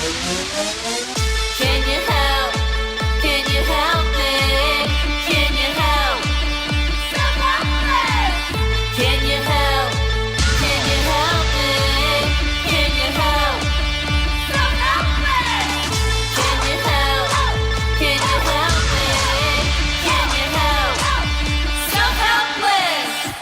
Can you help? Can you help me? Can you help? Self-Helpless! Can you help? Can you help me? Can you help? Self-Helpless! Can you help? Can you help me? Can you help? Self-Helpless!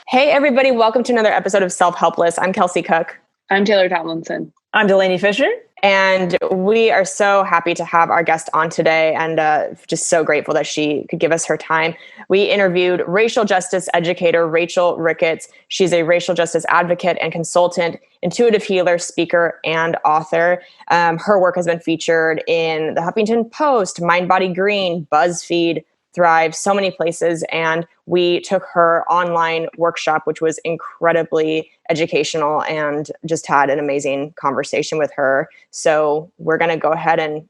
Hey everybody, welcome to another episode of Self-Helpless. I'm Kelsey Cook. I'm Taylor Tomlinson. I'm Delaney Fisher. And we are so happy to have our guest on today and just so grateful that she could give us her time. We interviewed racial justice educator Rachel Ricketts. She's a racial justice advocate and consultant, intuitive healer, speaker, and author. Her work has been featured in the Huffington Post, Mind Body Green, BuzzFeed, Thrive, so many places. And we took her online workshop, which was incredibly educational, and just had an amazing conversation with her. So we're going to go ahead and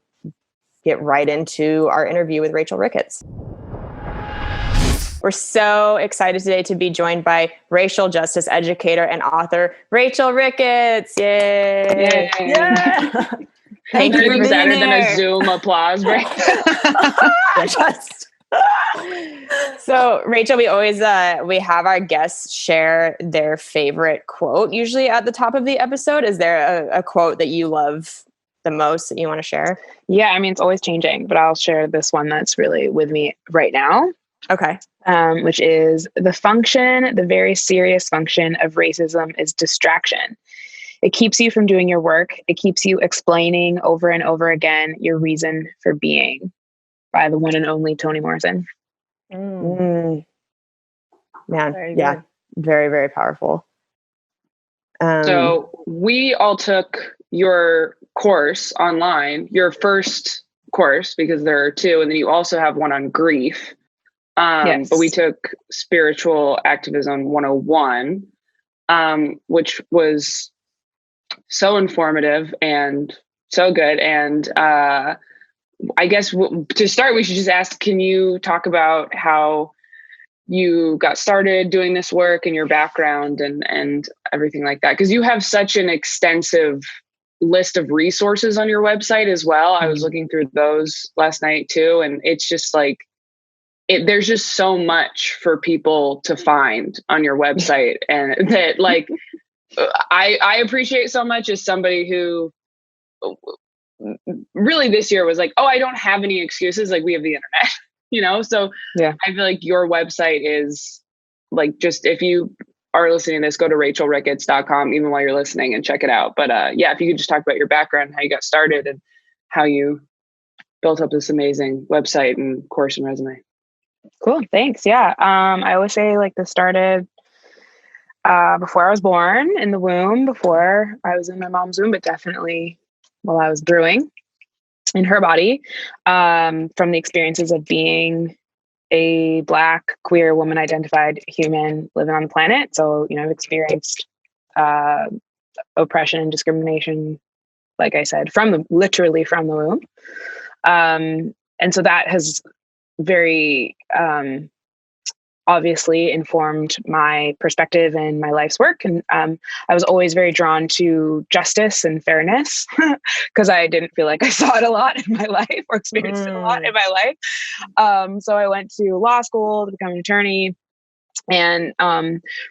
get right into our interview with Rachel Ricketts. We're so excited today to be joined by racial justice educator and author, Rachel Ricketts. Yay! Yeah. Thank you for being better here. than a Zoom applause break. So Rachel, we always we have our guests share their favorite quote usually at the top of the episode. Is there a quote that you love the most that you want to share? Yeah, I mean, it's always changing, but I'll share this one that's really with me right now. Okay. Which is the very serious function of racism is distraction. It keeps you from doing your work. It keeps you explaining over and over again your reason for being, by the one and only Toni Morrison. Man, Very yeah, good. very, very powerful. So we all took your course online, your first course, because there are two, and then you also have one on grief. Yes. Oh But we took Spiritual Activism 101, which was so informative and so good. And I guess to start, we should just ask, can you talk about how you got started doing this work and your background and everything like that? Because you have such an extensive list of resources on your website as well. I was looking through those last night too. And it's just like, there's just so much for people to find on your website. And that like, I appreciate so much as somebody who really this year was like, oh, I don't have any excuses. Like, we have the internet, So yeah, I feel like your website is like, just if you are listening to this, go to rachelricketts.com, even while you're listening, and check it out. But yeah, if you could just talk about your background, how you got started and how you built up this amazing website and course and resume. Cool. Thanks. Yeah. I always say like this started before I was born, in the womb, before I was in my mom's womb, but definitely while I was brewing in her body, from the experiences of being a Black, queer, woman identified human living on the planet. So, I've experienced oppression and discrimination, like I said, literally from the womb. And so that has very obviously informed my perspective and my life's work. And I was always very drawn to justice and fairness because I didn't feel like I saw it a lot in my life or experienced it a lot in my life. So I went to law school to become an attorney and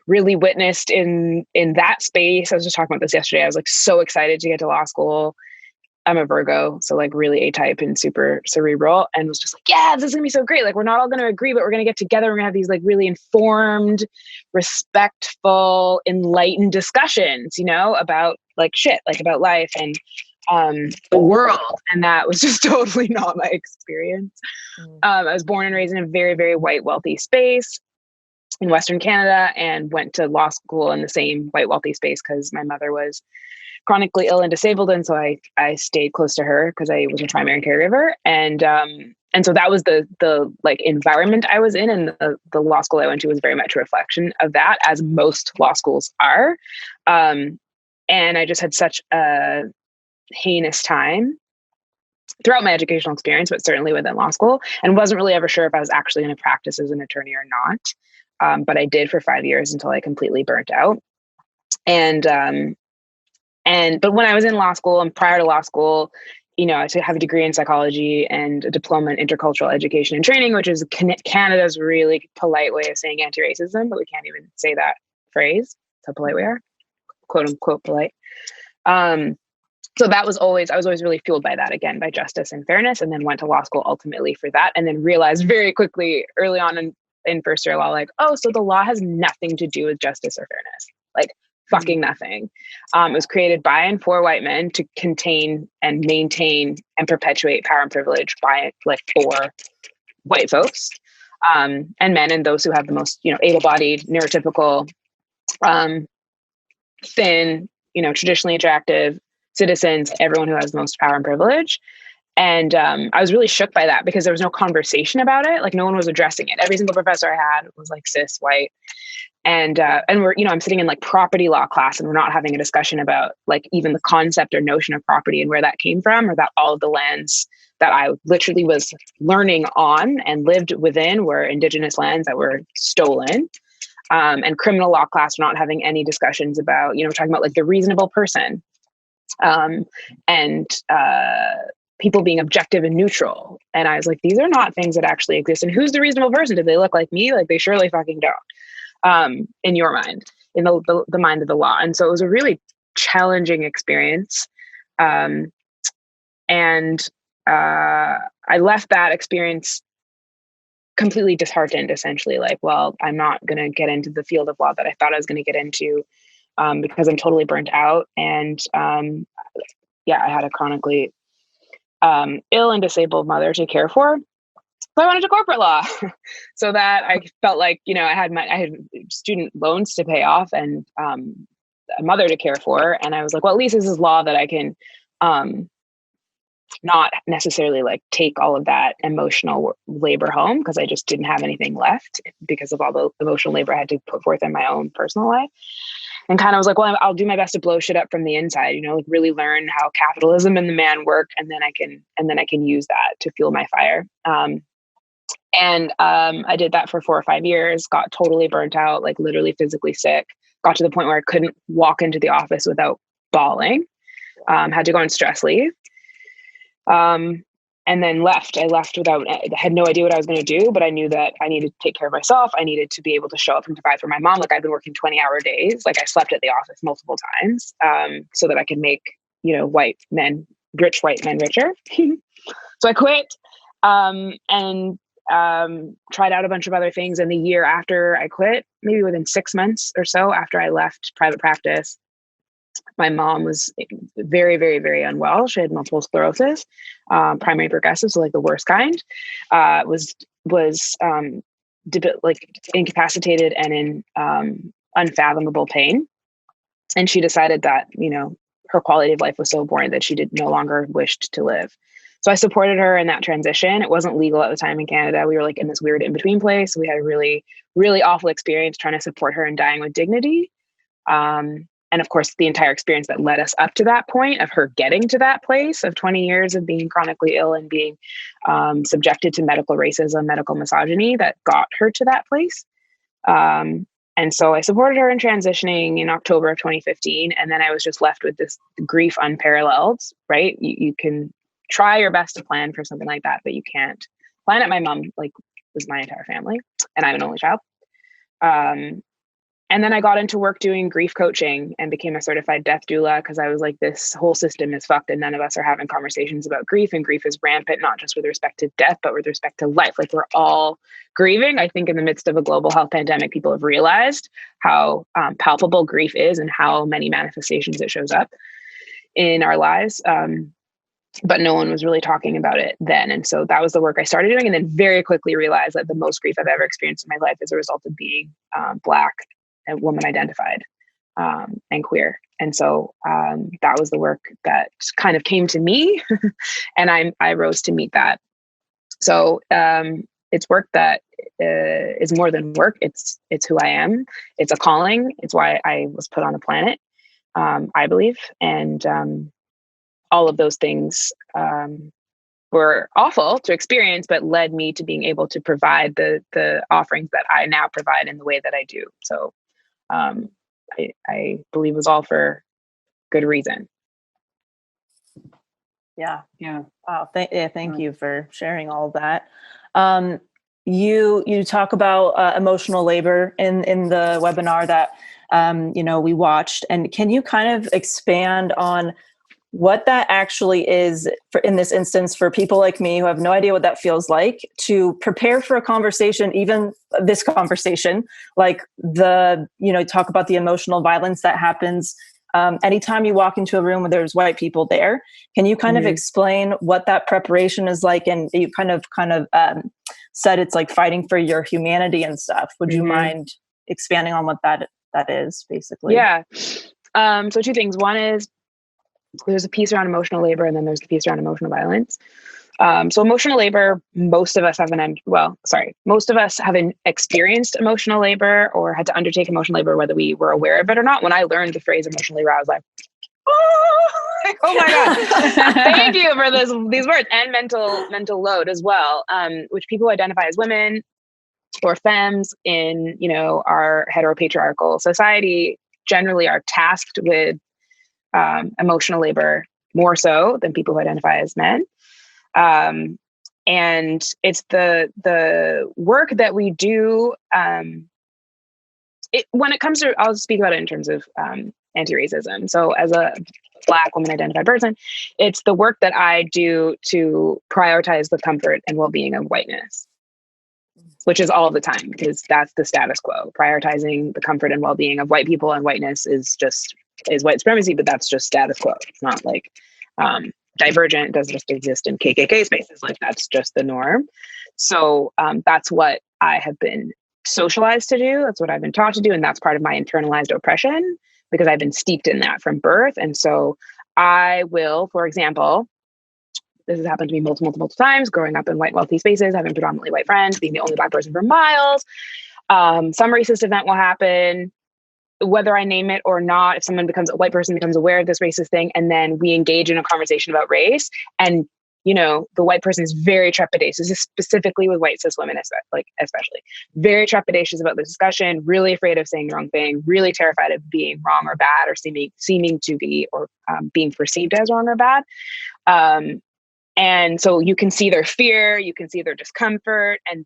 really witnessed in that space. I was just talking about this yesterday. I was like so excited to get to law school. I'm a Virgo, so like really A-type and super cerebral, and was just like, yeah, this is gonna be so great. Like, we're not all gonna agree, but we're gonna get together. We're gonna have these like really informed, respectful, enlightened discussions, about like shit, like about life and the world. And that was just totally not my experience. I was born and raised in a very, very white, wealthy space in Western Canada, and went to law school in the same white, wealthy space because my mother was chronically ill and disabled. And so I stayed close to her because I was a primary caregiver. And so that was the like environment I was in. And the law school I went to was very much a reflection of that, as most law schools are. And I just had such a heinous time throughout my educational experience, but certainly within law school, and wasn't really ever sure if I was actually going to practice as an attorney or not. But I did for 5 years until I completely burnt out. And But when I was in law school and prior to law school, I have a degree in psychology and a diploma in intercultural education and training, which is Canada's really polite way of saying anti-racism, but we can't even say that phrase. That's how polite we are, quote unquote polite. So I was always really fueled by that, again, by justice and fairness, and then went to law school ultimately for that. And then realized very quickly early on in first year law, like, oh, so the law has nothing to do with justice or fairness. Like, fucking nothing. It was created by and for white men to contain and maintain and perpetuate power and privilege for white folks, and men, and those who have the most, able-bodied, neurotypical, thin, traditionally attractive citizens, everyone who has the most power and privilege. And I was really shook by that because there was no conversation about it. Like, no one was addressing it. Every single professor I had was like cis, white. And we're, I'm sitting in like property law class, and we're not having a discussion about like even the concept or notion of property and where that came from, or that all of the lands that I literally was learning on and lived within were Indigenous lands that were stolen. And criminal law class, we're not having any discussions about, talking about like the reasonable person, and people being objective and neutral. And I was like, these are not things that actually exist. And who's the reasonable person? Do they look like me? Like, they surely fucking don't. In your mind, in the mind of the law. And so it was a really challenging experience. I left that experience completely disheartened, essentially, like, well, I'm not going to get into the field of law that I thought I was going to get into, because I'm totally burnt out. And I had a chronically ill and disabled mother to care for. So I went into corporate law so that I felt like, I had student loans to pay off and a mother to care for. And I was like, well, at least this is law that I can not necessarily like take all of that emotional labor home, because I just didn't have anything left because of all the emotional labor I had to put forth in my own personal life. And kind of was like, well, I'll do my best to blow shit up from the inside, like really learn how capitalism and the man work. And then I can use that to fuel my fire. I did that for 4 or 5 years, got totally burnt out, like literally physically sick, got to the point where I couldn't walk into the office without bawling, had to go on stress leave, and then left. I left I had no idea what I was going to do, but I knew that I needed to take care of myself. I needed to be able to show up and provide for my mom. Like, I've been working 20-hour days. Like, I slept at the office multiple times, so that I could make, rich white men richer. So I quit, and tried out a bunch of other things. And the year after I quit, maybe within 6 months or so after I left private practice, my mom was very, very, very unwell. She had multiple sclerosis, primary progressive, so like the worst kind, was incapacitated and in unfathomable pain. And she decided that, her quality of life was so boring that she no longer wished to live. So I supported her in that transition. It wasn't legal at the time in Canada. We were like in this weird in-between place. We had a really, really awful experience trying to support her in dying with dignity. And of course, the entire experience that led us up to that point of her getting to that place of 20 years of being chronically ill and being subjected to medical racism, medical misogyny, that got her to that place. And so I supported her in transitioning in October of 2015. And then I was just left with this grief unparalleled, right? You can try your best to plan for something like that, but you can't plan it. My mom was my entire family, and I'm an only child. And then I got into work doing grief coaching and became a certified death doula, because I was like, this whole system is fucked and none of us are having conversations about grief. And grief is rampant, not just with respect to death, but with respect to life. Like, we're all grieving. I think in the midst of a global health pandemic, people have realized how palpable grief is and how many manifestations it shows up in our lives. But no one was really talking about it then. And so that was the work I started doing, and then very quickly realized that the most grief I've ever experienced in my life is a result of being Black and woman identified, and queer. And so that was the work that kind of came to me and I rose to meet that. So it's work that is more than work. It's who I am. It's a calling. It's why I was put on the planet, I believe. And all of those things were awful to experience, but led me to being able to provide the offerings that I now provide in the way that I do. So I believe it was all for good reason. Yeah. Yeah. Wow. Thank you for sharing all of that. You talk about emotional labor in the webinar that we watched, and can you kind of expand on what that actually is in this instance for people like me who have no idea what that feels like to prepare for a conversation, even this conversation, like talk about the emotional violence that happens anytime you walk into a room where there's white people there. Can you kind of explain what that preparation is like? And you kind of said it's like fighting for your humanity and stuff. Would you mind expanding on what that is basically? Yeah. So two things. One is there's a piece around emotional labor, and then there's the piece around emotional violence. So emotional labor, most of us haven't experienced emotional labor or had to undertake emotional labor, whether we were aware of it or not. When I learned the phrase emotional labor, I was like, oh my God, thank you for these words, and mental load as well, which people who identify as women or femmes in, our heteropatriarchal society generally are tasked with emotional labor more so than people who identify as men. And it's the work that we do. When it comes to, I'll speak about it in terms of anti-racism. So as a Black woman identified person, it's the work that I do to prioritize the comfort and well-being of whiteness, which is all the time, because that's the status quo. Prioritizing the comfort and well-being of white people and whiteness is white supremacy, but that's just status quo. It's not like Divergent. It doesn't just exist in KKK spaces. Like, that's just the norm. So that's what I have been socialized to do. That's what I've been taught to do. And that's part of my internalized oppression, because I've been steeped in that from birth. And so I will, for example, this has happened to me multiple times, growing up in white, wealthy spaces, having predominantly white friends, being the only Black person for miles. Some racist event will happen, whether I name it or not. If a white person becomes aware of this racist thing, and then we engage in a conversation about race, and the white person is very trepidatious, specifically with white cis women, especially very trepidatious about the discussion, really afraid of saying the wrong thing, really terrified of being wrong or bad, or seeming to be, or being perceived as wrong or bad. And so you can see their fear, you can see their discomfort, and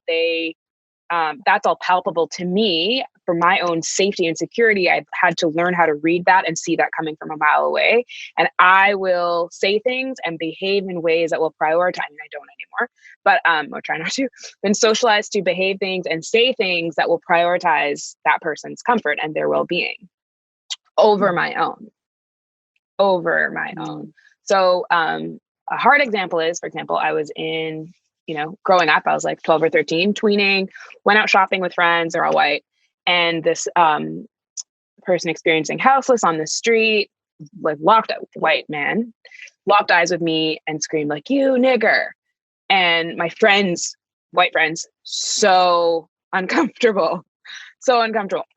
that's all palpable to me. For my own safety and security, I've had to learn how to read that and see that coming from a mile away. And I will say things and behave in ways that will prioritize, and I don't anymore, but or try not to, been socialized to behave things and say things that will prioritize that person's comfort and their well-being over my own. So a hard example is, for example, I was in, growing up, I was like 12 or 13, tweening, went out shopping with friends, they're all white. And this person experiencing houseless on the street, like white man, locked eyes with me and screamed like, "You nigger." And my friends, white friends, so uncomfortable.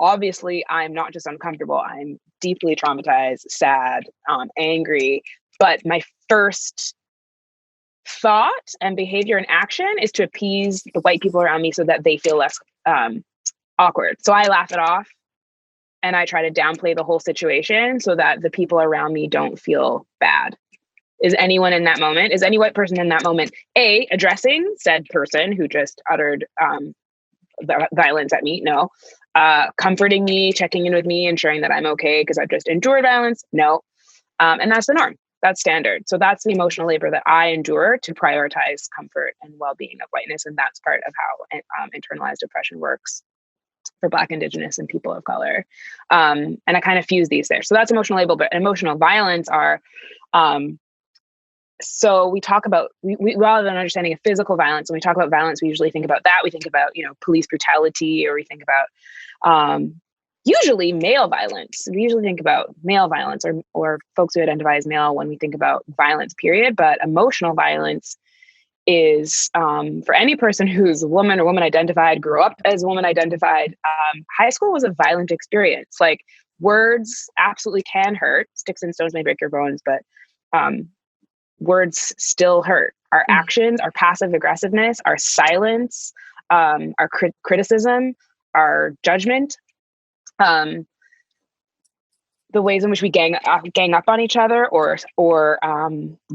Obviously, I'm not just uncomfortable, I'm deeply traumatized, sad, angry. But my first thought and behavior and action is to appease the white people around me so that they feel less awkward. So I laugh it off and I try to downplay the whole situation so that the people around me don't feel bad. Is anyone in that moment? Is any white person in that moment addressing said person who just uttered violence at me? No. Comforting me, checking in with me, ensuring that I'm okay because I've just endured violence? No. And that's the norm. That's standard. So that's the emotional labor that I endure to prioritize comfort and well-being of whiteness. And that's part of how internalized oppression works for Black, Indigenous, and people of color. And I kind of fuse these there. So that's emotional labor, but emotional violence are, so we talk about, we rather than understanding of physical violence, when we talk about violence, we usually think about that. We think about, police brutality, or we think about, usually male violence. We usually think about male violence or folks who identify as male when we think about violence, period. But emotional violence is, for any person who's a woman or woman identified, grew up as woman identified, high school was a violent experience. Like, words absolutely can hurt. Sticks and stones may break your bones, but words still hurt. Our actions, our passive aggressiveness, our silence, our criticism, our judgment, the ways in which we gang up on each other, or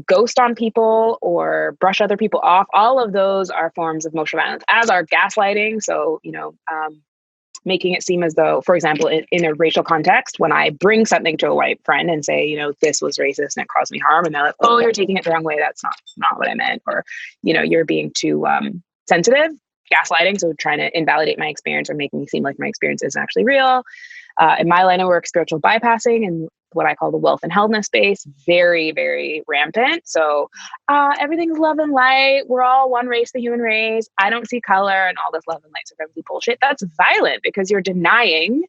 ghost on people, or brush other people off, all of those are forms of emotional violence, as are gaslighting. So, making it seem as though, for example, in a racial context, when I bring something to a white friend and say, this was racist and it caused me harm, and they're like, oh, you're taking it the wrong way. That's not what I meant. Or, you're being too sensitive, gaslighting. So trying to invalidate my experience or making me seem like my experience isn't actually real. In my line of work, spiritual bypassing and what I call the wealth and healthness space, very, very rampant. So everything's love and light. We're all one race, the human race. I don't see color, and all this love and light supremacy bullshit. That's violent because you're denying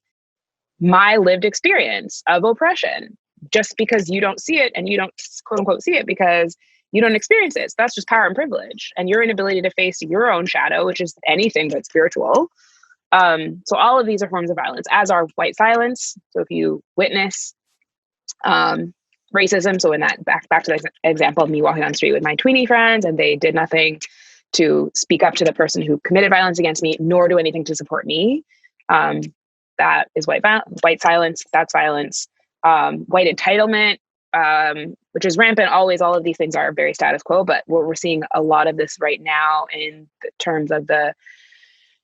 my lived experience of oppression just because you don't see it, and you don't quote unquote see it because you don't experience it. So that's just power and privilege, and your inability to face your own shadow, which is anything but spiritual. So all of these are forms of violence, as are white silence. So if you witness racism, so in that back to the example of me walking on the street with my tweenie friends, and they did nothing to speak up to the person who committed violence against me, nor do anything to support me. That is white silence. That's violence. White entitlement, which is rampant always. All of these things are very status quo, but we're seeing a lot of this right now in terms of the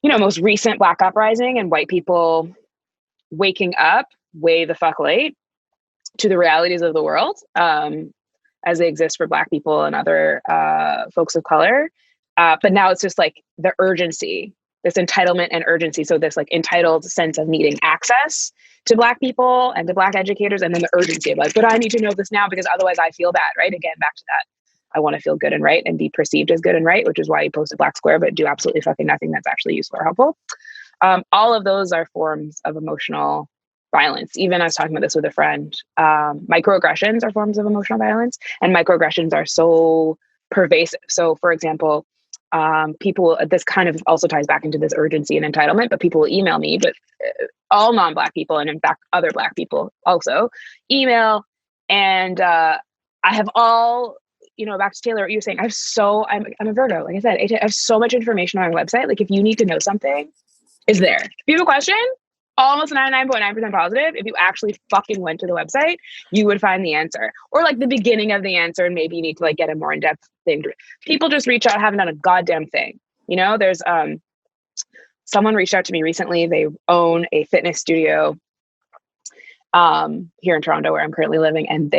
most recent Black uprising and white people waking up way the fuck late to the realities of the world as they exist for Black people and other folks of color. But now it's just like the urgency, this entitlement and urgency. So this like entitled sense of needing access to Black people and to Black educators. And then the urgency of like, but I need to know this now because otherwise I feel bad, right? Again, back to that. I want to feel good and right and be perceived as good and right, which is why you post a black square, but do absolutely fucking nothing that's actually useful or helpful. All of those are forms of emotional violence. Even I was talking about this with a friend. Microaggressions are forms of emotional violence, and microaggressions are so pervasive. So, for example, people, this kind of also ties back into this urgency and entitlement, but people will email me, but all non-Black people, and in fact, other Black people also email. And I have all, back to Taylor, what you were saying, I'm a Virgo. Like I said, I have so much information on my website. Like if you need to know something, it's there. If you have a question, almost 99.9% positive, if you actually fucking went to the website, you would find the answer, or like the beginning of the answer. And maybe you need to like get a more in-depth thing. People just reach out, haven't done a goddamn thing. There's someone reached out to me recently. They own a fitness studio here in Toronto, where I'm currently living, and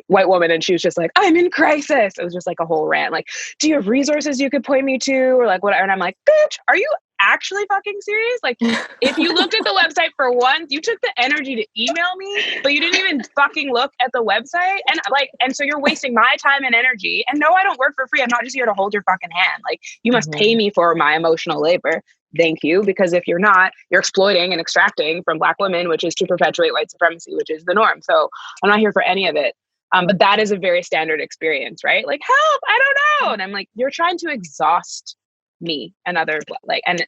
white woman, and she was just like, I'm in crisis. It was just like a whole rant. Like, do you have resources you could point me to, or like whatever? And I'm like, bitch, are you actually fucking serious? Like, if you looked at the website for once, you took the energy to email me, but you didn't even fucking look at the website. And so you're wasting my time and energy. And no, I don't work for free. I'm not just here to hold your fucking hand. Like, you must pay me for my emotional labor. Thank you. Because if you're not, you're exploiting and extracting from Black women, which is to perpetuate white supremacy, which is the norm. So I'm not here for any of it. But that is a very standard experience, right? Like, help, I don't know. And I'm like, you're trying to exhaust me and others, like, and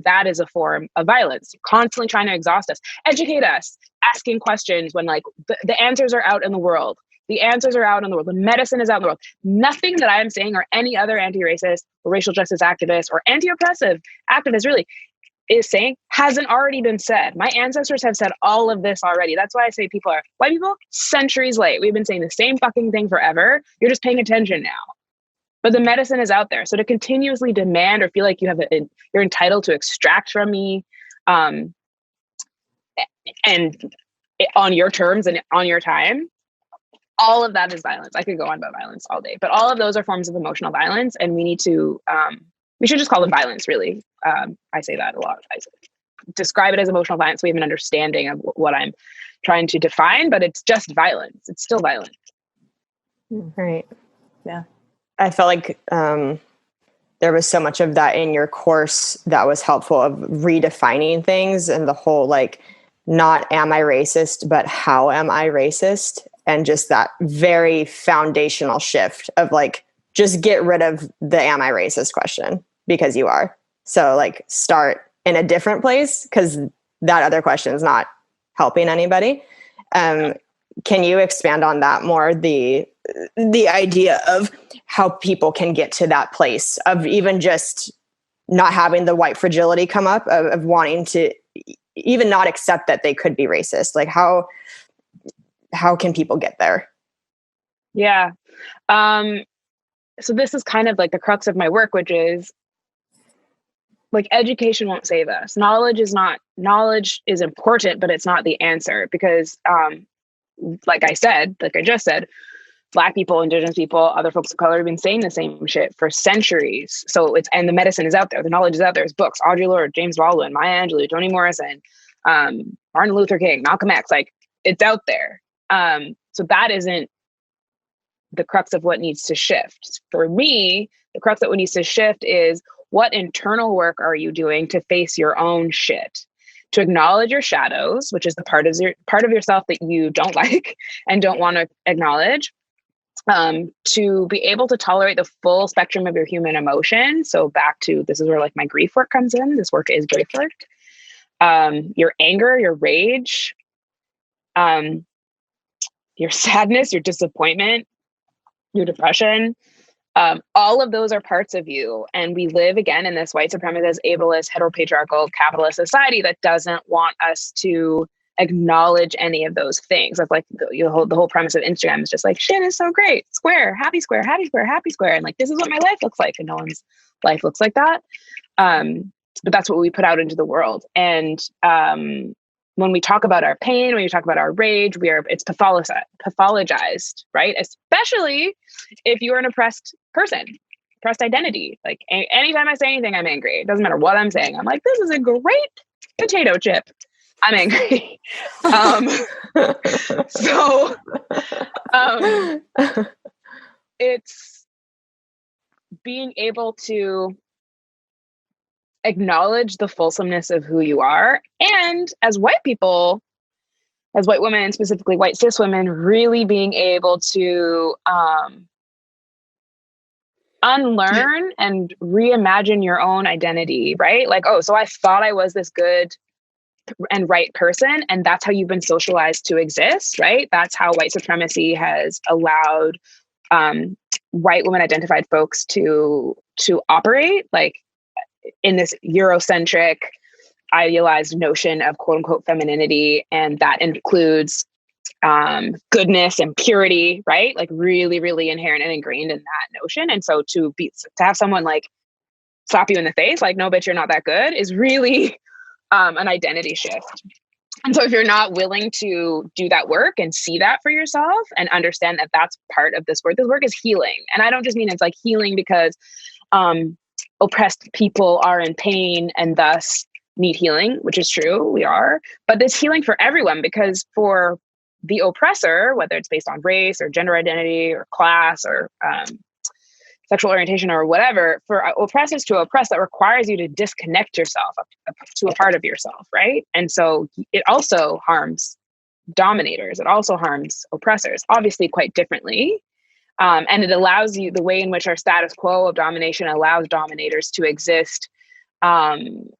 that is a form of violence. You're constantly trying to exhaust us, educate us, asking questions when like the answers are out in the world. The answers are out in the world. The medicine is out in the world. Nothing that I am saying, or any other anti-racist or racial justice activist or anti-oppressive activist really is saying, hasn't already been said. My ancestors have said all of this already. That's why I say white people, centuries late. We've been saying the same fucking thing forever. You're just paying attention now. But the medicine is out there. So to continuously demand or feel like you're entitled to extract from me, and on your terms and on your time, all of that is violence. I could go on about violence all day, but all of those are forms of emotional violence, and we need to, we should just call them violence, really. I say that a lot. I describe it as emotional violence. So we have an understanding of what I'm trying to define, but it's just violence. It's still violent. Right. Yeah. I felt like there was so much of that in your course that was helpful, of redefining things, and the whole, like, not am I racist, but how am I racist? And just that very foundational shift of like, just get rid of the am I racist question, because you are. So like, start in a different place, because that other question is not helping anybody. Can you expand on that more? The idea of how people can get to that place of even just not having the white fragility come up, of wanting to even not accept that they could be racist? Like how can people get there? Yeah. So this is kind of like the crux of my work, which is like education won't save us. Knowledge is important, but it's not the answer because, like I just said, Black people, Indigenous people, other folks of color have been saying the same shit for centuries. So and the medicine is out there. The knowledge is out there. There's books, Audre Lorde, James Baldwin, Maya Angelou, Toni Morrison, Martin Luther King, Malcolm X, like it's out there. So that isn't the crux of what needs to shift. For me, the crux of what needs to shift is what internal work are you doing to face your own shit? To acknowledge your shadows, which is the part of yourself that you don't like and don't want to acknowledge. To be able to tolerate the full spectrum of your human emotion. So back to, this is where like my grief work comes in. This work is grief work. Your anger, your rage, your sadness, your disappointment, your depression, all of those are parts of you. And we live again in this white supremacist, ableist, heteropatriarchal, capitalist society that doesn't want us to acknowledge any of those things. That's like the whole premise of Instagram is just like, shit is so great. Square, happy square, happy square, happy square. And like, this is what my life looks like. And no one's life looks like that. But that's what we put out into the world. And when we talk about our pain, when we talk about our rage, it's pathologized, right? Especially if you're an oppressed person, oppressed identity. Like anytime I say anything, I'm angry. It doesn't matter what I'm saying. I'm like, this is a great potato chip. I'm angry. It's being able to acknowledge the fulsomeness of who you are. And as white people, as white women, specifically white cis women, really being able to unlearn and reimagine your own identity, right? Like, oh, so I thought I was this good and right person, and that's how you've been socialized to exist, right? That's how white supremacy has allowed white women identified folks to operate, like in this Eurocentric, idealized notion of quote unquote femininity, and that includes goodness and purity, right? Like really, really inherent and ingrained in that notion. And so to have someone like slap you in the face, like, no, bitch, you're not that good, is really an identity shift. And so if you're not willing to do that work and see that for yourself and understand that that's part of this work is healing. And I don't just mean it's like healing because oppressed people are in pain and thus need healing, which is true, we are, but this healing for everyone, because for the oppressor, whether it's based on race or gender identity or class or sexual orientation or whatever, for oppressors to oppress, that requires you to disconnect yourself to a part of yourself, right? And so it also harms dominators. It also harms oppressors, obviously quite differently. And it allows you, the way in which our status quo of domination allows dominators to exist,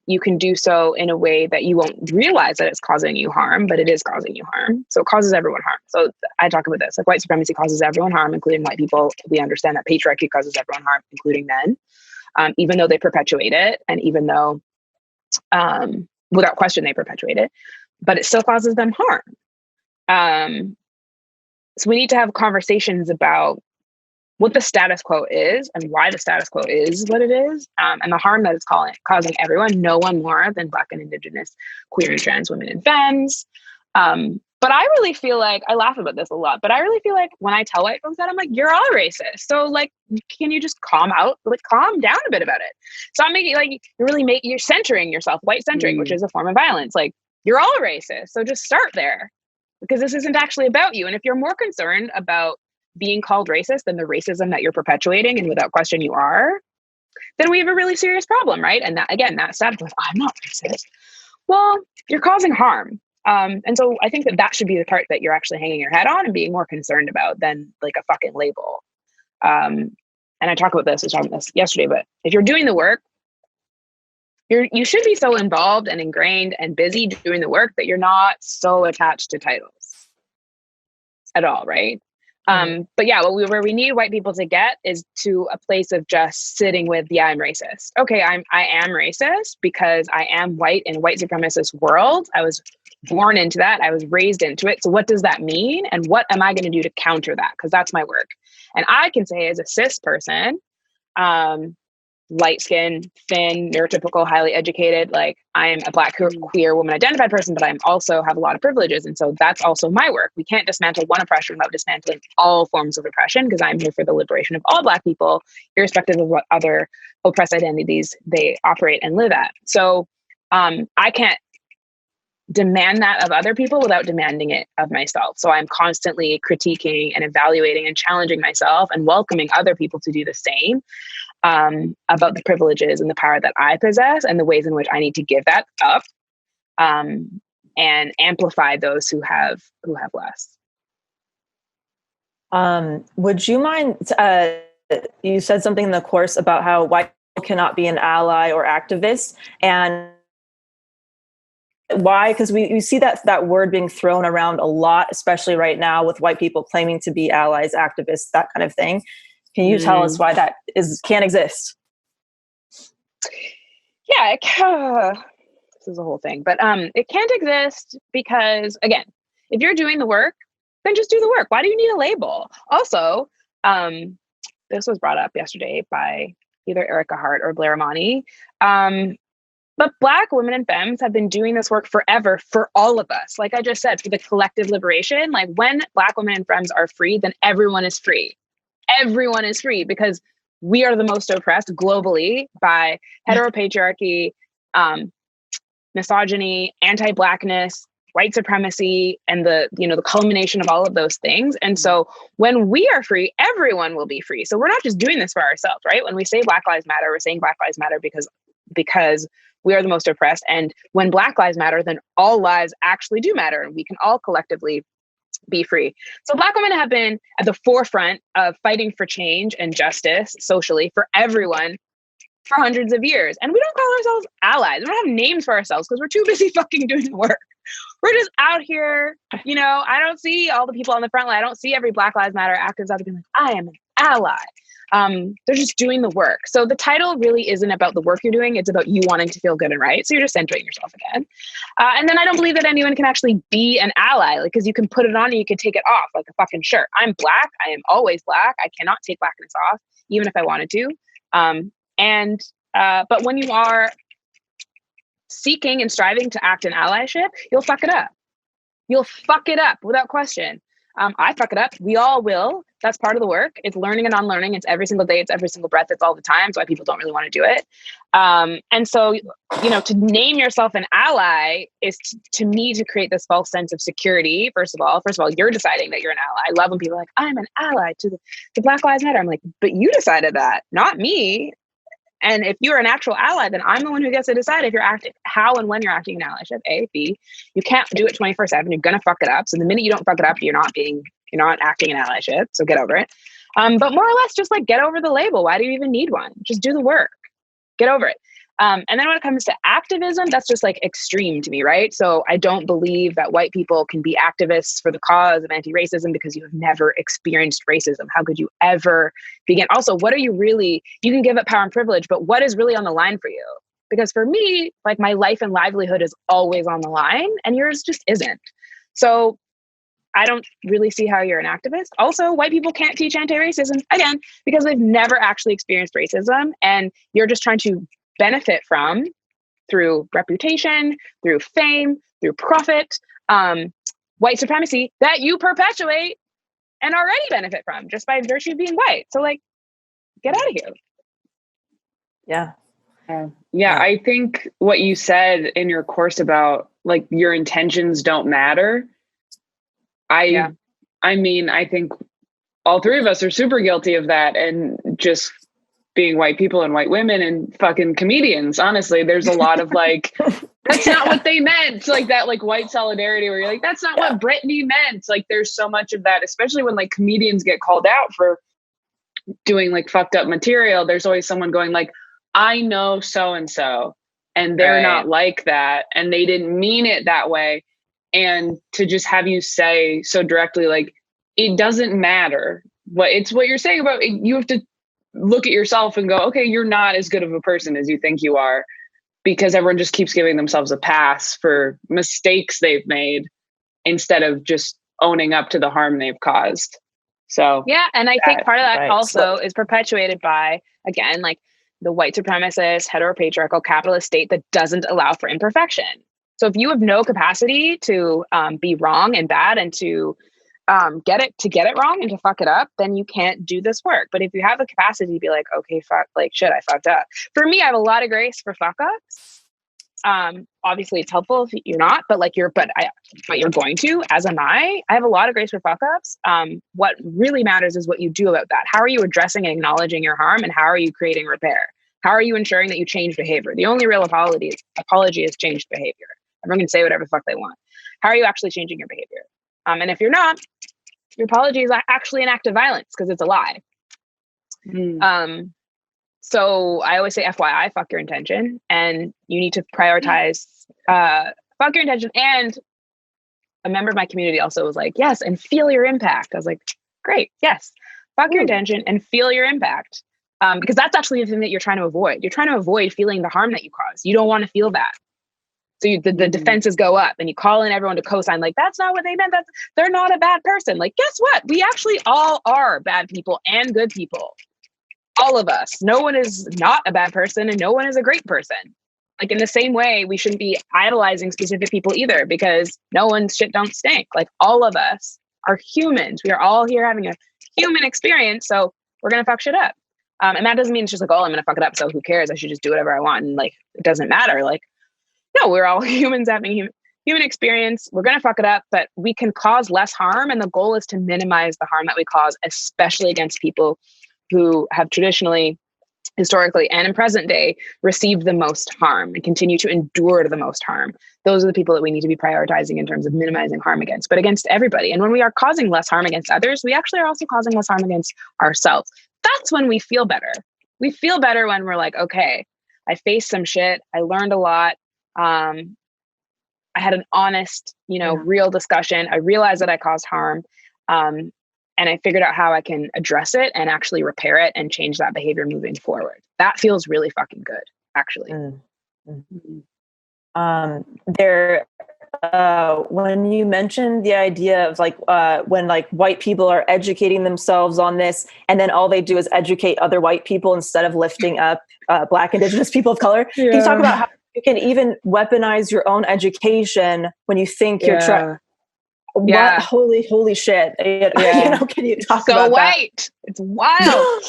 you can do so in a way that you won't realize that it's causing you harm, but it is causing you harm. So it causes everyone harm. So I talk about this, like white supremacy causes everyone harm, including white people. We understand that patriarchy causes everyone harm, including men, even though they perpetuate it. And even though, without question, they perpetuate it, but it still causes them harm. So we need to have conversations about what the status quo is and why the status quo is what it is, and the harm that it's causing everyone, no one more than Black and Indigenous, queer and trans women and femmes. But I really feel like, I laugh about this a lot, but I really feel like when I tell white folks that, I'm like, you're all racist. So like, can you just calm down a bit about it? So I'm making like, you're centering yourself, white centering, which is a form of violence. Like, you're all racist. So just start there, because this isn't actually about you. And if you're more concerned about being called racist than the racism that you're perpetuating, and without question you are, then we have a really serious problem, right? And that, again, that status of, I'm not racist. Well, you're causing harm. And so I think that should be the part that you're actually hanging your head on and being more concerned about than like a fucking label. And I talked about this yesterday, but if you're doing the work, you should be so involved and ingrained and busy doing the work that you're not so attached to titles at all, right? But yeah, where we need white people to get is to a place of just sitting with, yeah, I'm racist. Okay, I am racist because I am white in a white supremacist world. I was born into that. I was raised into it. So what does that mean? And what am I going to do to counter that? Because that's my work. And I can say as a cis person, light skinned, thin, neurotypical, highly educated, like I am a Black queer woman identified person, but I also have a lot of privileges. And so that's also my work. We can't dismantle one oppression without dismantling all forms of oppression, because I'm here for the liberation of all Black people, irrespective of what other oppressed identities they operate and live at. So I can't demand that of other people without demanding it of myself. So I'm constantly critiquing and evaluating and challenging myself and welcoming other people to do the same, about the privileges and the power that I possess and the ways in which I need to give that up, and amplify those who have less. Would you mind, you said something in the course about how white people cannot be an ally or activist, and why? Because we see that word being thrown around a lot, especially right now with white people claiming to be allies, activists, that kind of thing. Can you tell us why that can't exist? Yeah, this is a whole thing, but it can't exist because, again, if you're doing the work, then just do the work. Why do you need a label? Also, this was brought up yesterday by either Erica Hart or Blair Amani. But Black women and femmes have been doing this work forever for all of us. Like I just said, for the collective liberation, like when Black women and femmes are free, then everyone is free. Everyone is free because we are the most oppressed globally by heteropatriarchy, misogyny, anti-Blackness, white supremacy, and the culmination of all of those things. And so when we are free, everyone will be free. So we're not just doing this for ourselves, right? When we say Black Lives Matter, we're saying Black Lives Matter because we are the most oppressed. And when Black lives matter, then all lives actually do matter, and we can all collectively be free. So Black women have been at the forefront of fighting for change and justice socially for everyone for hundreds of years. And we don't call ourselves allies. We don't have names for ourselves because we're too busy fucking doing the work. We're just out here, I don't see all the people on the front line. I don't see every Black Lives Matter activist out there being like, I am an ally. They're just doing the work. So the title really isn't about the work you're doing. It's about you wanting to feel good and right. So you're just centering yourself again. And then I don't believe that anyone can actually be an ally, because you can put it on and you can take it off like a fucking shirt. I'm Black. I am always Black. I cannot take Blackness off, even if I wanted to. But when you are seeking and striving to act in allyship, you'll fuck it up. You'll fuck it up without question. I fuck it up. We all will. That's part of the work. It's learning and unlearning. It's every single day. It's every single breath. It's all the time. That's why people don't really want to do it. And so, to name yourself an ally is to me to create this false sense of security. First of all, you're deciding that you're an ally. I love when people are like, I'm an ally to Black Lives Matter. I'm like, but you decided that, not me. And if you're an actual ally, then I'm the one who gets to decide if you're acting, how and when you're acting in allyship. A, B, you can't do it 24/7. You're gonna fuck it up. So the minute you don't fuck it up, you're not acting in allyship. So get over it. But more or less, just like get over the label. Why do you even need one? Just do the work. Get over it. And then when it comes to activism, that's just like extreme to me, right? So I don't believe that white people can be activists for the cause of anti-racism because you have never experienced racism. How could you ever begin? Also, what are you really, you can give up power and privilege, but what is really on the line for you? Because for me, like my life and livelihood is always on the line and yours just isn't. So I don't really see how you're an activist. Also, white people can't teach anti-racism, again, because they've never actually experienced racism, and you're just trying to benefit from, through reputation, through fame, through profit, white supremacy that you perpetuate and already benefit from just by virtue of being white. So like, get out of here. Yeah, I think what you said in your course about like your intentions don't matter. I mean, I think all three of us are super guilty of that, and just being white people and white women and fucking comedians. Honestly, there's a lot of like, that's not what they meant. Like that, like white solidarity where you're like, that's not what Britney meant. Like there's so much of that, especially when like comedians get called out for doing like fucked up material. There's always someone going like, I know so-and-so and they're not like that. And they didn't mean it that way. And to just have you say so directly, like, it doesn't matter. But it's what you're saying about you have to look at yourself and go, okay, you're not as good of a person as you think you are, because everyone just keeps giving themselves a pass for mistakes they've made instead of just owning up to the harm they've caused. So yeah, and I think part of that right. also is perpetuated by, again, like the white supremacist, heteropatriarchal, capitalist state that doesn't allow for imperfection. So if you have no capacity to be wrong and bad and to get it wrong and to fuck it up, then you can't do this work. But if you have a capacity to be like, okay, fuck, like shit, I fucked up. For me, I have a lot of grace for fuck ups. Obviously it's helpful if you're not, but you're going to, as am I have a lot of grace for fuck ups. What really matters is what you do about that. How are you addressing and acknowledging your harm, and how are you creating repair? How are you ensuring that you change behavior? The only real apology is changed behavior. Everyone can say whatever the fuck they want. How are you actually changing your behavior? And if you're not, your apology is actually an act of violence because it's a lie. So I always say, FYI, fuck your intention, and you need to prioritize fuck your intention. And a member of my community also was like, yes, and feel your impact. I was like, great, yes, fuck your intention and feel your impact. Because that's actually the thing that you're trying to avoid. You're trying to avoid feeling the harm that you cause. You don't want to feel that. So the defenses go up, and you call in everyone to co-sign, like, that's not what they meant. They're not a bad person. Like, guess what? We actually all are bad people and good people. All of us. No one is not a bad person, and no one is a great person. Like, in the same way, we shouldn't be idolizing specific people either, because no one's shit don't stink. Like, all of us are humans. We are all here having a human experience. So we're going to fuck shit up. And that doesn't mean it's just like, oh, I'm going to fuck it up, so who cares? I should just do whatever I want. And like, it doesn't matter. Like, no, we're all humans having human experience. We're going to fuck it up, but we can cause less harm. And the goal is to minimize the harm that we cause, especially against people who have traditionally, historically, and in present day received the most harm and continue to endure the most harm. Those are the people that we need to be prioritizing in terms of minimizing harm against, but against everybody. And when we are causing less harm against others, we actually are also causing less harm against ourselves. That's when we feel better. We feel better when we're like, okay, I faced some shit. I learned a lot. I had an honest, real discussion. I realized that I caused harm. And I figured out how I can address it and actually repair it and change that behavior moving forward. That feels really fucking good, actually. When you mentioned the idea of when white people are educating themselves on this, and then all they do is educate other white people instead of lifting up Black, Indigenous people of color. Can you talk about how you can even weaponize your own education when you think you're trying? What? Holy shit. Can you talk about white that? It's wild.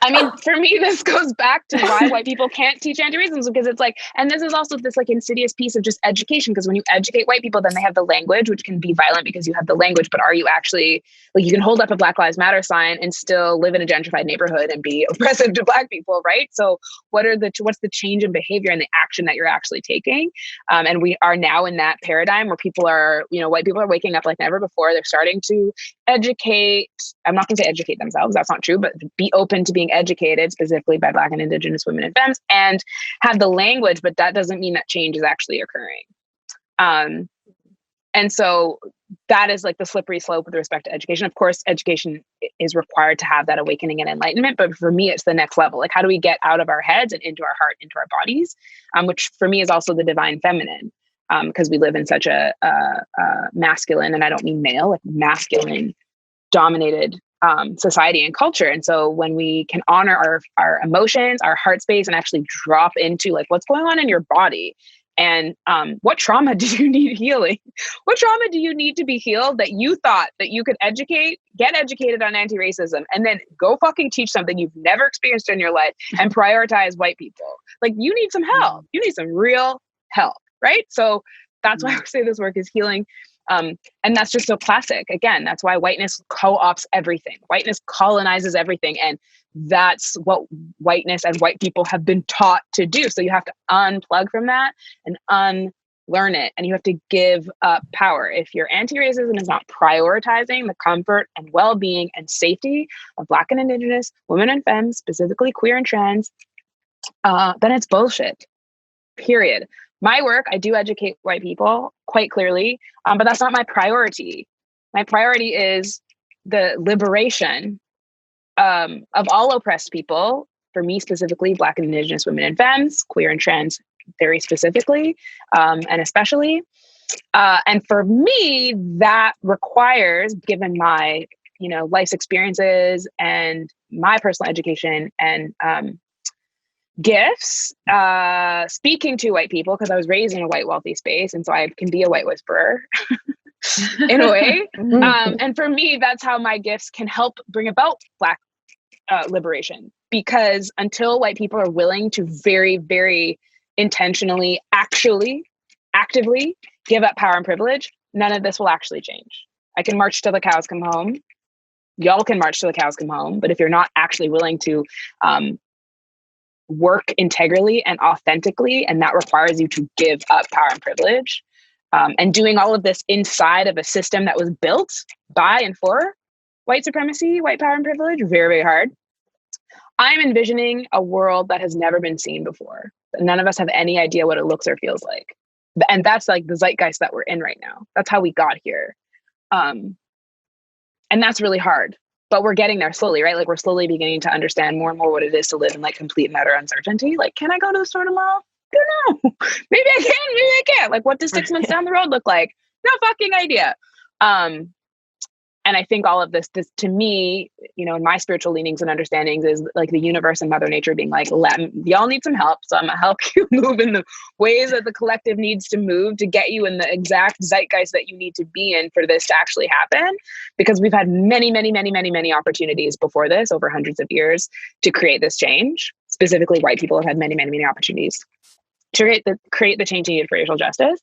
I mean, for me, this goes back to why white people can't teach anti-racism, because it's like, and this is also this insidious piece of just education, because when you educate white people, then they have the language, which can be violent because you have the language, but are you actually, you can hold up a Black Lives Matter sign and still live in a gentrified neighborhood and be oppressive to Black people, right? So what's the change in behavior and the action that you're actually taking? And we are now in that paradigm where people are, white people are waking up like never before. They're starting to educate. I'm not going to say educate themselves. That's not true, but be open to being educated, specifically by Black and Indigenous women and femmes, and have the language, but that doesn't mean that change is actually occurring. And so that is the slippery slope with respect to education. Of course, education is required to have that awakening and enlightenment, but for me, it's the next level. How do we get out of our heads and into our heart, into our bodies, which for me is also the divine feminine, because we live in such a masculine, and I don't mean male, masculine dominated society and culture. And so when we can honor our emotions, our heart space, and actually drop into what's going on in your body, and what trauma do you need healing? What trauma do you need to be healed that you thought that you could get educated on anti-racism, and then go fucking teach something you've never experienced in your life and prioritize white people? You need some help. You need some real help, right? So that's why I say this work is healing. And that's just so classic. Again, that's why whiteness co-ops everything. Whiteness colonizes everything. And that's what whiteness and white people have been taught to do. So you have to unplug from that and unlearn it. And you have to give up power. If your anti-racism is not prioritizing the comfort and well-being and safety of Black and Indigenous women and femmes, specifically queer and trans, then it's bullshit. Period. My work, I do educate white people quite clearly, but that's not my priority. My priority is the liberation of all oppressed people, for me specifically, Black and Indigenous women and femmes, queer and trans very specifically, and especially. And for me, that requires, given my, life's experiences and my personal education and gifts, speaking to white people, because I was raised in a white wealthy space, and so I can be a white whisperer in a way. And for me, that's how my gifts can help bring about Black liberation. Because until white people are willing to very, very intentionally, actually, actively give up power and privilege, none of this will actually change. I can march till the cows come home. Y'all can march till the cows come home. But if you're not actually willing to work integrally and authentically, and that requires you to give up power and privilege, and doing all of this inside of a system that was built by and for white supremacy, white power and privilege, very, very hard. I'm envisioning a world that has never been seen before. None of us have any idea what it looks or feels like. And that's like the zeitgeist that we're in right now. That's how we got here. And that's really hard, but we're getting there slowly, right? Like we're slowly beginning to understand more and more what it is to live in like complete and utter uncertainty. Like, can I go to the store tomorrow? Don't know. Maybe I can, maybe I can't. Like, what does 6 months down the road look like? No fucking idea. And I think all of this to me, in my spiritual leanings and understandings is like the universe and Mother Nature being like, y'all need some help. So I'm gonna help you move in the ways that the collective needs to move to get you in the exact zeitgeist that you need to be in for this to actually happen. Because we've had many, many, many, many, many opportunities before this over hundreds of years to create this change. Specifically, white people have had many, many, many opportunities to create the change needed for racial justice.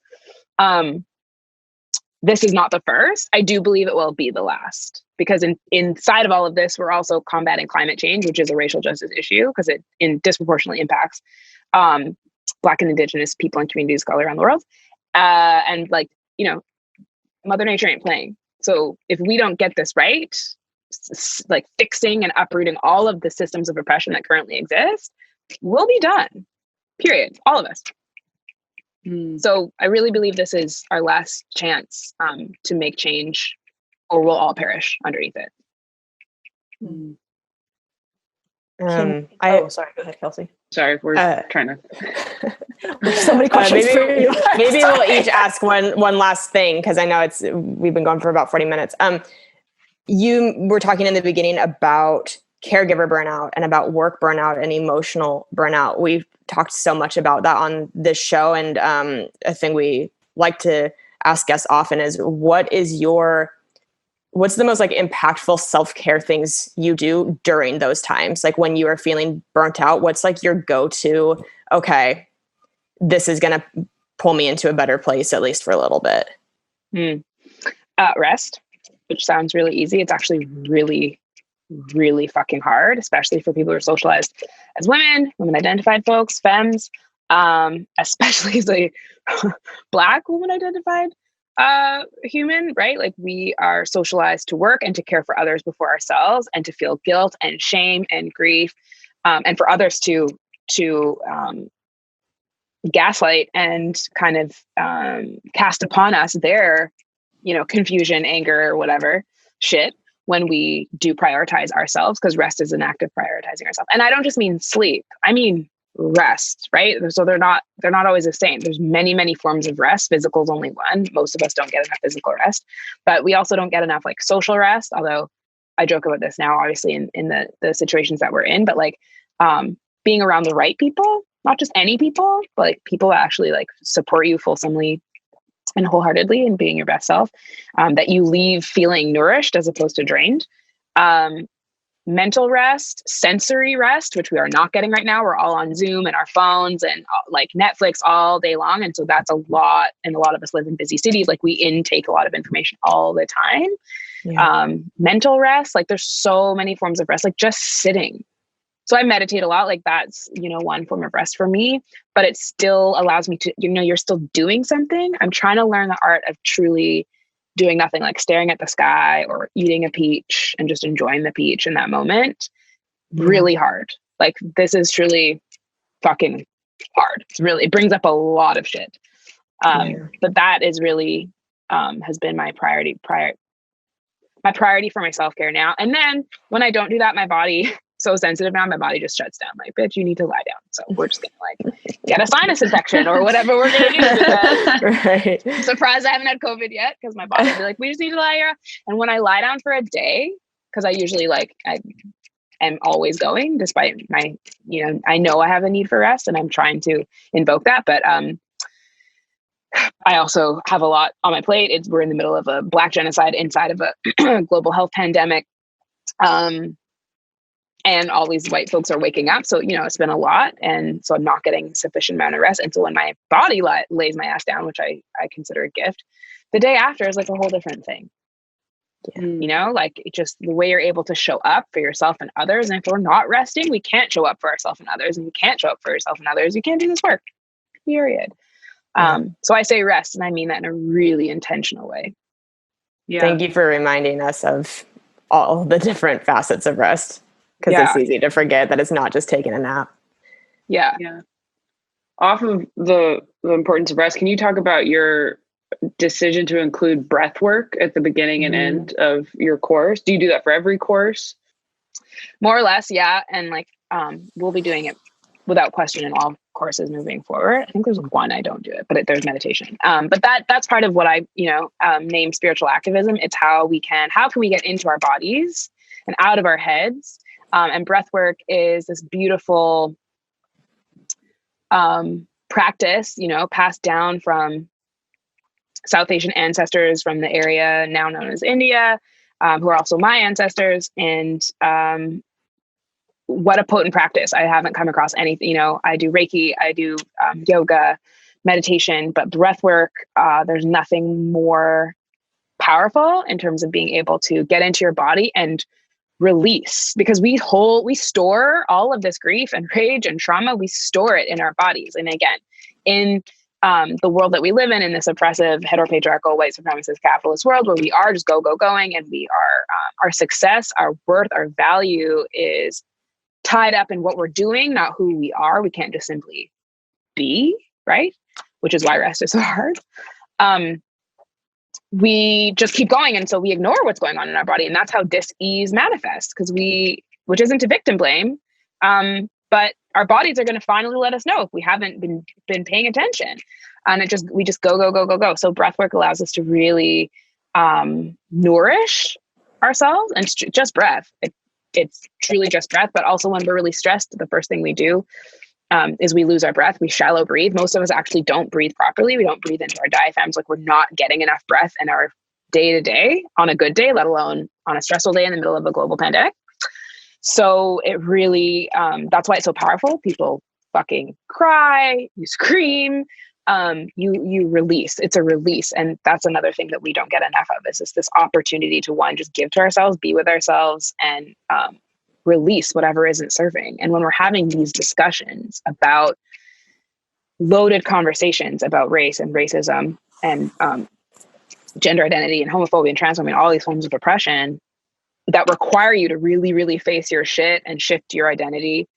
This is not the first. I do believe it will be the last, because inside of all of this, we're also combating climate change, which is a racial justice issue because it disproportionately impacts Black and Indigenous people and communities all around the world. And Mother Nature ain't playing. So if we don't get this right, like fixing and uprooting all of the systems of oppression that currently exist, we'll be done. Period. All of us. So I really believe this is our last chance to make change, or we'll all perish underneath it. Sorry, go ahead, Kelsey. Sorry, we're trying to. There's so many questions for you. Maybe we'll each ask one last thing, because I know we've been going for about 40 minutes. You were talking in the beginning about caregiver burnout and about work burnout and emotional burnout. We've talked so much about that on this show. And a thing we like to ask guests often is, what's the most like impactful self-care things you do during those times? Like when you are feeling burnt out, what's like your go-to, okay, this is going to pull me into a better place, at least for a little bit? Rest, which sounds really easy. It's actually really, really fucking hard, especially for people who are socialized as women identified folks, femmes, especially as a Black woman identified human, right? Like we are socialized to work and to care for others before ourselves, and to feel guilt and shame and grief, and for others to gaslight and kind of cast upon us their confusion, anger, or whatever shit, when we do prioritize ourselves, because rest is an act of prioritizing ourselves. And I don't just mean sleep, I mean rest, right? So they're not always the same. There's many, many forms of rest. Physical is only one. Most of us don't get enough physical rest, but we also don't get enough like social rest. Although I joke about this now, obviously in the situations that we're in, but like being around the right people, not just any people, but like people that actually like support you fulsomely and wholeheartedly, and being your best self, that you leave feeling nourished as opposed to drained. Mental rest, sensory rest, which we are not getting right now. We're all on Zoom and our phones and like Netflix all day long. And so that's a lot. And a lot of us live in busy cities. Like we intake a lot of information all the time. Yeah. Mental rest, like there's so many forms of rest, like just sitting. So I meditate a lot. Like that's, one form of rest for me, but it still allows me to, you're still doing something. I'm trying to learn the art of truly doing nothing, like staring at the sky or eating a peach and just enjoying the peach in that moment. Really hard. Like this is truly fucking hard. It brings up a lot of shit. But that is really, has been my priority my priority for my self-care now. And then when I don't do that, my body, so sensitive now, my body just shuts down. Like, bitch, you need to lie down. So we're just gonna like get a sinus infection or whatever we're gonna do, because Right. I'm surprised I haven't had COVID yet, because my body will be like, we just need to lie here. And when I lie down for a day, because I usually like I am always going, despite my, I know I have a need for rest and I'm trying to invoke that. But I also have a lot on my plate. We're in the middle of a Black genocide inside of a global health pandemic. And all these white folks are waking up. So, it's been a lot. And so I'm not getting sufficient amount of rest. And so when my body lays my ass down, which I consider a gift, the day after is like a whole different thing. Yeah. Like just the way you're able to show up for yourself and others. And if we're not resting, we can't show up for ourselves and others. And you can't show up for yourself and others. You can't do this work, period. So I say rest, and I mean that in a really intentional way. Yeah. Thank you for reminding us of all the different facets of rest, because it's easy to forget that it's not just taking a nap. Yeah. Off of the importance of rest, can you talk about your decision to include breath work at the beginning and end of your course? Do you do that for every course? More or less, yeah. And like, we'll be doing it without question in all courses moving forward. I think there's one I don't do it, but there's meditation. But that's part of what I, name spiritual activism. It's how can we get into our bodies and out of our heads? And breath work is this beautiful practice, passed down from South Asian ancestors from the area now known as India, who are also my ancestors. And what a potent practice. I haven't come across anything, I do Reiki, I do yoga, meditation, but breath work, there's nothing more powerful in terms of being able to get into your body and release, because we store all of this grief and rage and trauma. We store it in our bodies. And again, in the world that we live in this oppressive, heteropatriarchal, white supremacist, capitalist world, where we are just going, and we are, our success, our worth, our value is tied up in what we're doing, not who we are. We can't just simply be, right? Which is why rest is so hard. We just keep going. And so we ignore what's going on in our body. And that's how dis-ease manifests, which isn't to victim blame. But our bodies are going to finally let us know if we haven't been paying attention. And we just go. So breath work allows us to really nourish ourselves, and just breath. It's truly just breath. But also when we're really stressed, the first thing we do is we lose our breath. We shallow breathe. Most of us actually don't breathe properly. We don't breathe into our diaphragms. Like, we're not getting enough breath in our day to day on a good day, let alone on a stressful day in the middle of a global pandemic. So it really, that's why it's so powerful. People fucking cry, you scream, you release. It's a release. And that's another thing that we don't get enough of, is this opportunity to, one, just give to ourselves, be with ourselves, and release whatever isn't serving. And when we're having these discussions about loaded conversations about race and racism and gender identity and homophobia and transphobia, all these forms of oppression that require you to really, really face your shit and shift your identity,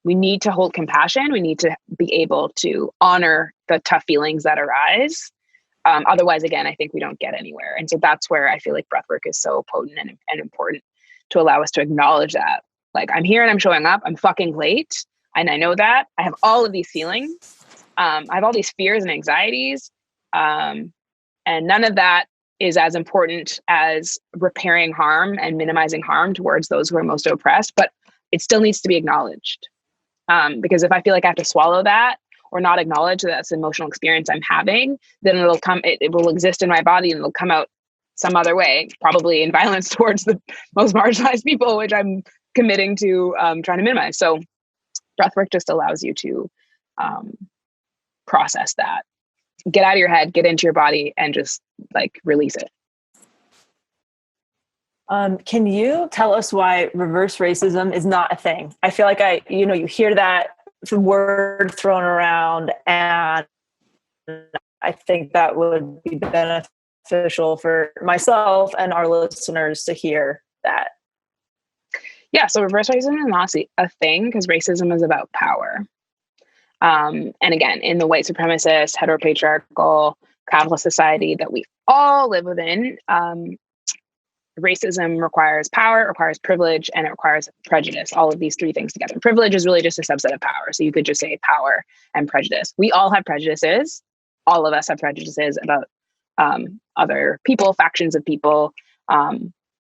we need to hold compassion. We need to be able to honor the tough feelings that arise. Otherwise, again, I think we don't get anywhere. And so that's where I feel like breathwork is so potent and important, to allow us to acknowledge that. Like, I'm here and I'm showing up. I'm fucking late. And I know that. I have all of these feelings. I have all these fears and anxieties. And none of that is as important as repairing harm and minimizing harm towards those who are most oppressed. But it still needs to be acknowledged. Because if I feel like I have to swallow that or not acknowledge that that's an emotional experience I'm having, then it will exist in my body, and it'll come out some other way, probably in violence towards the most marginalized people, which I'm committing to trying to minimize. So breathwork just allows you to process that, get out of your head, get into your body, and just like release it. Can you tell us why reverse racism is not a thing? I feel like you hear that word thrown around, and I think that would be beneficial for myself and our listeners to hear that. Yeah, so reverse racism is not a thing, because racism is about power. And again, in the white supremacist, heteropatriarchal, capitalist society that we all live within, racism requires power, it requires privilege, and it requires prejudice, all of these three things together. Privilege is really just a subset of power. So you could just say power and prejudice. We all have prejudices. All of us have prejudices about other people, factions of people.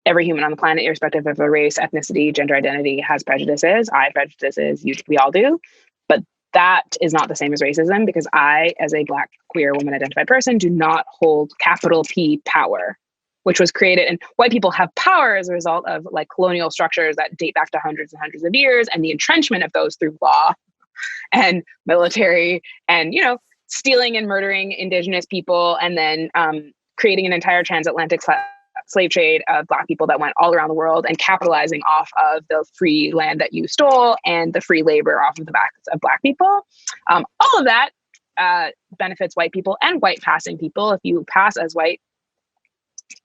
Every human on the planet, irrespective of a race, ethnicity, gender identity, has prejudices. I have prejudices. We all do. But that is not the same as racism, because I, as a Black, queer, woman-identified person, do not hold capital P power, which was created. And white people have power as a result of like colonial structures that date back to hundreds and hundreds of years, and the entrenchment of those through law and military and, stealing and murdering indigenous people, and then creating an entire transatlantic slave trade of Black people that went all around the world and capitalizing off of the free land that you stole and the free labor off of the backs of Black people. All of that benefits white people and white passing people. If you pass as white,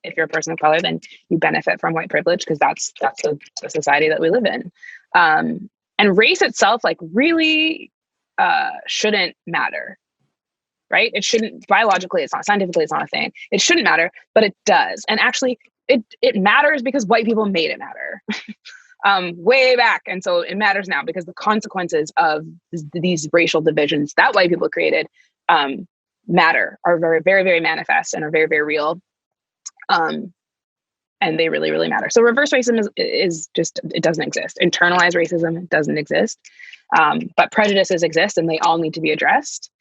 if you're a person of color, then you benefit from white privilege, because that's the society that we live in. And race itself, like, really shouldn't matter. Right? It shouldn't, biologically, it's not, scientifically, it's not a thing. It shouldn't matter, but it does. And actually, it matters because white people made it matter way back. And so it matters now because the consequences of these racial divisions that white people created matter, are very, very, very manifest, and are very, very real. And they really, really matter. So reverse racism is just, it doesn't exist. Internalized racism doesn't exist. But prejudices exist, and they all need to be addressed.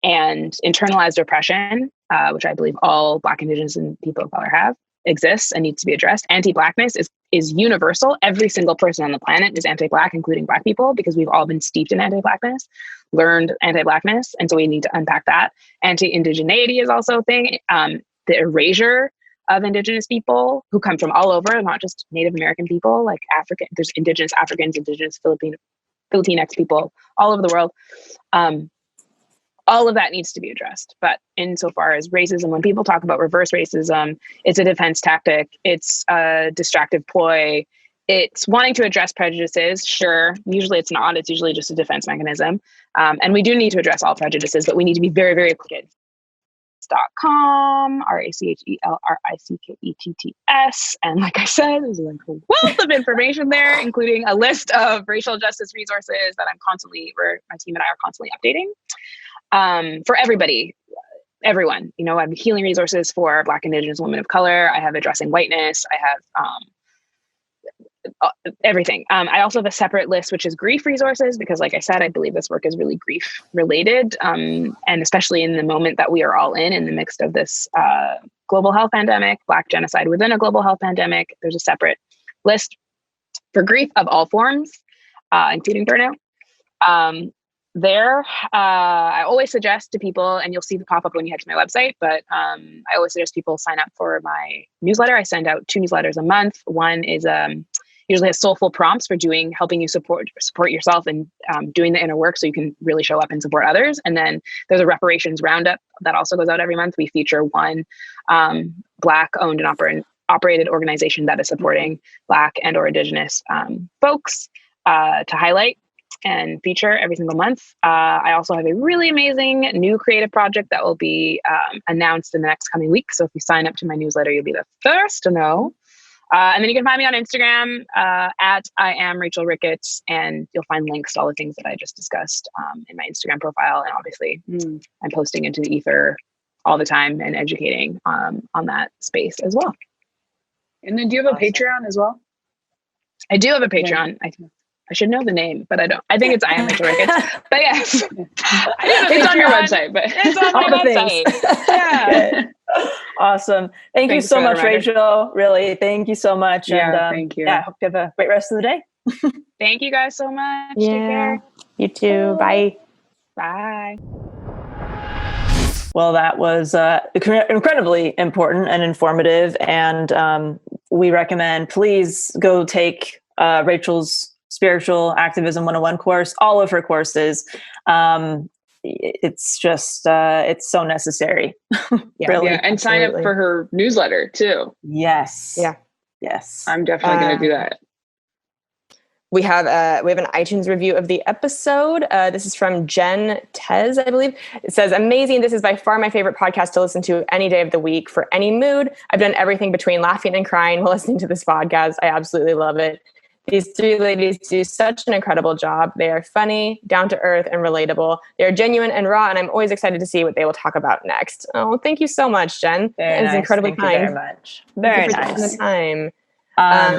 And internalized oppression, which I believe all Black, Indigenous, and people of color have, exists and needs to be addressed. Anti-Blackness is universal. Every single person on the planet is anti-Black, including Black people, because we've all been steeped in anti-Blackness, learned anti-Blackness, and so we need to unpack that. Anti-indigeneity is also a thing. The erasure of Indigenous people who come from all over, not just Native American people, like African. There's Indigenous Africans, Indigenous Filipinx people all over the world. All of that needs to be addressed. But insofar as racism, when people talk about reverse racism, it's a defense tactic. It's a distractive ploy. It's wanting to address prejudices. Sure. Usually it's not. It's usually just a defense mechanism. And we do need to address all prejudices, but we need to be very, very clear. .com, RACHELRICKETTS. And like I said, there's like a wealth of information there, including a list of racial justice resources that where my team and I are constantly updating. For everybody, everyone, I have healing resources for Black, Indigenous, women of color. I have addressing whiteness. I have everything. I also have a separate list, which is grief resources, because like I said, I believe this work is really grief related. And especially in the moment that we are all in the midst of this global health pandemic, Black genocide within a global health pandemic, there's a separate list for grief of all forms, including burnout. I always suggest to people, and you'll see the pop-up when you head to my website, but I always suggest people sign up for my newsletter. I send out 2 newsletters a month. One is usually has soulful prompts for helping you support yourself and doing the inner work so you can really show up and support others. And then there's a reparations roundup that also goes out every month. We feature one Black owned and operated organization that is supporting Black and or Indigenous folks to highlight and feature every single month. I also have a really amazing new creative project that will be announced in the next coming week. So if you sign up to my newsletter, you'll be the first to know. And then you can find me on Instagram at I am Rachel Ricketts, and you'll find links to all the things that I just discussed in my Instagram profile. And obviously I'm posting into the ether all the time and educating on that space as well. And then do you have a Patreon as well? I do have a Patreon. I should know the name, but I don't. I think it's I am Rachel Ricketts. But yes, it's on your website. But it's on my website. Yeah. Awesome. Thank you so much, Rachel. Really, thank you so much. Yeah, thank you. Yeah, I hope you have a great rest of the day. Thank you guys so much. Yeah. Take care. You too. Bye. Bye. Well, that was incredibly important and informative. And we recommend, please go take Rachel's Spiritual Activism 101 course, all of her courses. It's just, it's so necessary. Really. Yeah. And sign up for her newsletter too. Yes. Yeah. Yes. I'm definitely going to do that. We have an iTunes review of the episode. This is from Jen Tez, I believe. It says, amazing. This is by far my favorite podcast to listen to any day of the week for any mood. I've done everything between laughing and crying while listening to this podcast. I absolutely love it. These three ladies do such an incredible job. They are funny, down to earth, and relatable. They are genuine and raw, and I'm always excited to see what they will talk about next. Oh, thank you so much, Jen. Very nice. Incredibly Thank you kind. very much. Very Thank you for nice. taking the time.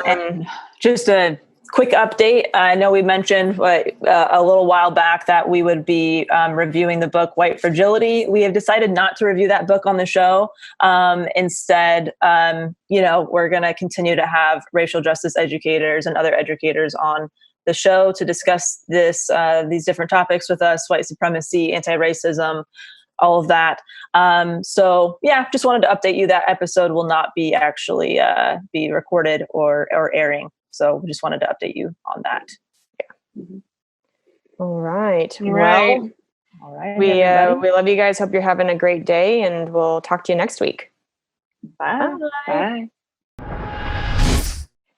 And just a quick update. I know we mentioned a little while back that we would be reviewing the book White Fragility. We have decided not to review that book on the show. Instead, we're going to continue to have racial justice educators and other educators on the show to discuss these different topics with us: white supremacy, anti-racism, all of that. Just wanted to update you that episode will not be actually be recorded or airing. So we just wanted to update you on that. Yeah. Mm-hmm. All right. Well, all right. We love you guys. Hope you're having a great day, and we'll talk to you next week. Bye. Bye.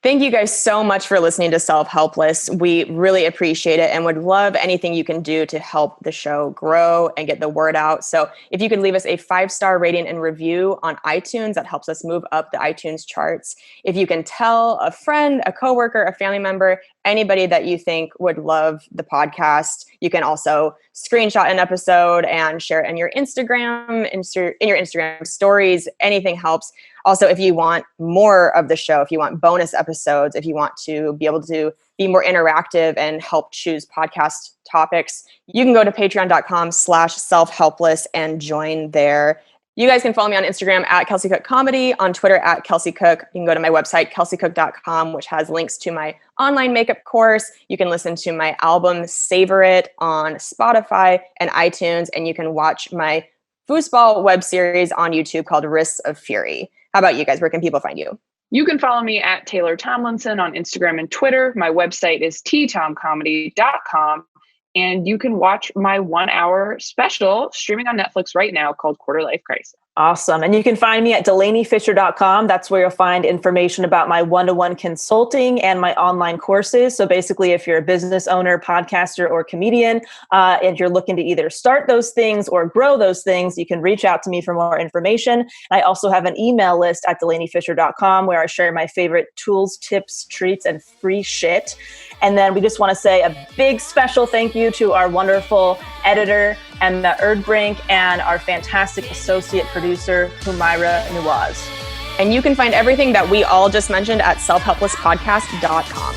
Thank you guys so much for listening to Self-Helpless. We really appreciate it and would love anything you can do to help the show grow and get the word out. So if you could leave us a 5-star rating and review on iTunes, that helps us move up the iTunes charts. If you can tell a friend, a coworker, a family member, anybody that you think would love the podcast, you can also screenshot an episode and share it in your Instagram, in your Instagram stories. Anything helps. Also, if you want more of the show, if you want bonus episodes, if you want to be able to be more interactive and help choose podcast topics, you can go to patreon.com/selfhelpless and join there. You guys can follow me on Instagram at Kelsey Cook Comedy, on Twitter at Kelsey Cook. You can go to my website, kelseycook.com, which has links to my online makeup course. You can listen to my album, Savor It, on Spotify and iTunes, and you can watch my foosball web series on YouTube called Risks of Fury. How about you guys? Where can people find you? You can follow me at Taylor Tomlinson on Instagram and Twitter. My website is ttomcomedy.com. And you can watch my 1-hour special streaming on Netflix right now called Quarter Life Crisis. Awesome. And you can find me at DelaneyFisher.com. That's where you'll find information about my one-to-one consulting and my online courses. So basically, if you're a business owner, podcaster, or comedian, and you're looking to either start those things or grow those things, you can reach out to me for more information. I also have an email list at DelaneyFisher.com where I share my favorite tools, tips, treats, and free shit. And then we just want to say a big special thank you to our wonderful editor, Emma Erdbrink, and our fantastic associate producer, Humaira Nawaz. And you can find everything that we all just mentioned at selfhelplesspodcast.com.